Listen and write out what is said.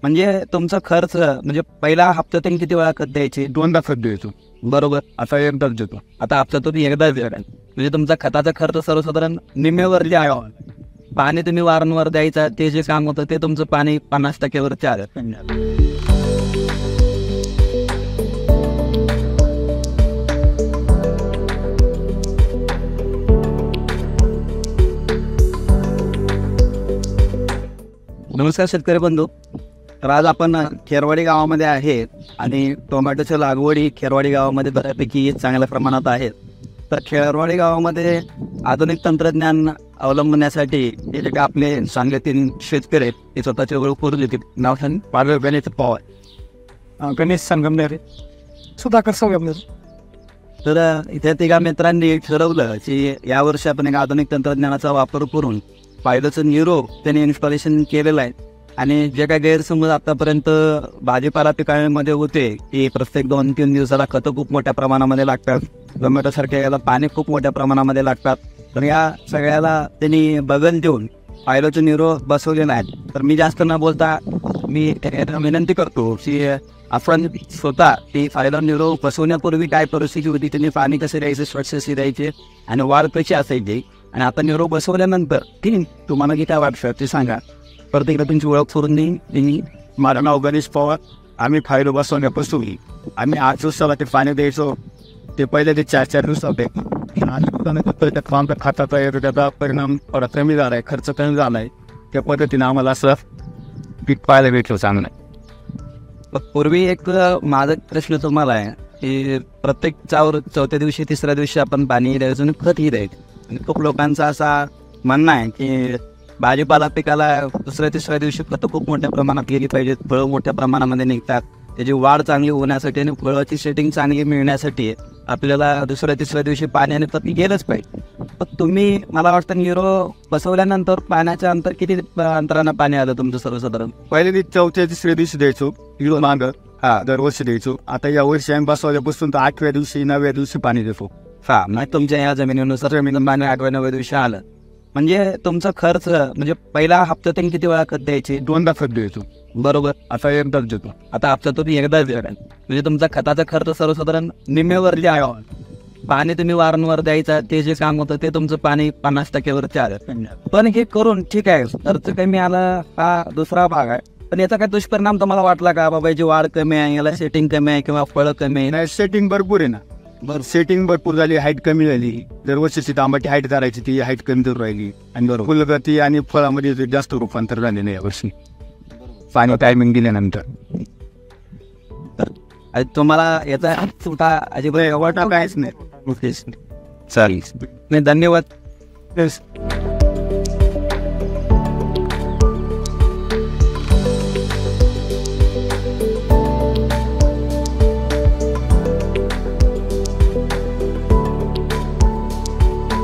म्हणजे तुमचा खर्च म्हणजे पहिला हप्त्यातून किती वेळा खत द्यायचे? दोनदा खत द्यायचो, बरोबर. आता एकदाच देतो. आता हप्त्यातून एकदाच द्यायला म्हणजे तुमचा खताचा खर्च सर्वसाधारण निम्म्यावरती आहे. पाणी तुम्ही वारंवार द्यायचा, ते जे काम होतं ते तुमचं पाणी 50% वरती आलं. नमस्कार शेतकरी बंधू. तर आज आपण खेरवाडी गावामध्ये आहे आणि टोमॅटोच्या लागवडी खेरवाडी गावामध्ये बऱ्यापैकी चांगल्या प्रमाणात आहेत. तर खेरवाडी गावामध्ये आधुनिक तंत्रज्ञान अवलंबण्यासाठी हे जे काही आपले सांगलीतील शेतकरी आहेत ते स्वतःचे ओळख करून देतील. नाव सांग. पाडळ गणेश पवार, गणेश संगमनेर, सुधाकर संगमनेर. तर इथे तिघा मित्रांनी ठरवलं की यावर्षी आपण एक आधुनिक तंत्रज्ञानाचा वापर करून पायलचं न्यूरो त्यांनी इन्स्टॉलेशन केलेलं आहे. आणि जे काही गैरसमज आतापर्यंत भाजीपाला पिकांमध्ये होते की प्रत्येक 2-3 दिवसाला खतं खूप मोठ्या प्रमाणामध्ये लागतात, टोमॅटोसारख्या याला पाणी खूप मोठ्या प्रमाणामध्ये लागतात, तर या सगळ्याला त्यांनी बगल देऊन पायलोचं न्यूरो बसवलेलं आहे. तर मी जास्त न बोलता मी विनंती करतो की आपण स्वतः ती फायलर न्यूरो बसवण्यापूर्वी काय परिस्थिती होती, त्यांनी पाणी कसे द्यायचे, स्वच्छ द्यायचे आणि वाढ कशी असायची, आणि आता न्यूरो बसवल्यानंतर ठीक तुम्हाला की काय वाटतं ते सांगा. प्रत्येक तुमची ओळख करून देईन. माझं नाव गणेश पवार. आम्ही फायलो बसवण्यापासून आम्ही 8 दिवसाला ते पाणी द्यायचो. ते पहिले ते 4-4 दिवस होते. खाताचा येतो त्याचा परिणाम थोडा कमी झाला आहे, खर्च कमी झाला आहे. त्या पद्धतीनं आम्हाला असं पीक पाहायला भेटलं चांगलं आहे. पूर्वी एक माझा प्रश्न तुम्हाला आहे की प्रत्येक चौथ्या दिवशी 3ऱ्या दिवशी आपण पाणी द्यायचं आणि खतही द्यायचं, आणि खूप लोकांचा असा म्हणणं आहे की भाजीपाला पिकाला 2ऱ्या-3ऱ्या दिवशी खतं खूप मोठ्या प्रमाणात गेली पाहिजेत, फळं मोठ्या प्रमाणामध्ये निघतात, त्याची वाढ चांगली होण्यासाठी आणि फळाची सेटिंग चांगली मिळण्यासाठी आपल्याला 2ऱ्या-3ऱ्या दिवशी पाण्याने खत गेलंच पाहिजे. पण तुम्ही मला वाटतं न्यूरो बसवल्यानंतर पाण्याचं अंतर किती अंतरानं पाणी आलं तुमचं सर्वसाधारण? पहिले ते 4-3 दिवशी द्यायचो, किलो मागं दरवर्षी द्यायचो. आता या वर्षी आम्ही बसवल्यापासून तर 8व्या दिवशी 9व्या दिवशी पाणी देतो. नाही तुमच्या या जमिनीनुसार जमीन पाणी 8व्या-9व्या दिवशी आलं म्हणजे तुमचा खर्च म्हणजे पहिला हप्त्यातून किती वेळा खत द्यायचे? दोनदा खत द्यायचो, बरोबर. आता एकदाच देतो. आता हप्त्यातून एकदाच द्याल म्हणजे तुमचा खताचा खर्च सर्वसाधारण निम्म्यावरती आहे. पाणी तुम्ही वारंवार द्यायचा, ते जे काम होतं ते तुमचं पाणी 50% वरती आलं. पण हे करून ठीक आहे, खर्च कमी आला हा दुसरा भाग आहे, पण याचा काय दुष्परिणाम तुम्हाला वाटला का? बाबा याची वाढ कमी आहे, याला सेटिंग कमी आहे किंवा फळं कमी आहे? नाही, सेटिंग भरपूर आहे ना. बरं, सेटिंग भरपूर झाली, हाईट कमी झाली. दरवर्षी तांबाटी हाईट करायची, ती हाईट कमी तर राहिली. आणि फुलगती आणि फळामध्ये जास्त रूपांतर झाले नाही यावर्षी पाणी टायमिंग दिल्यानंतर. तुम्हाला याचा सुटा अजिबात वाटा काहीच नाही. चालेल, धन्यवाद.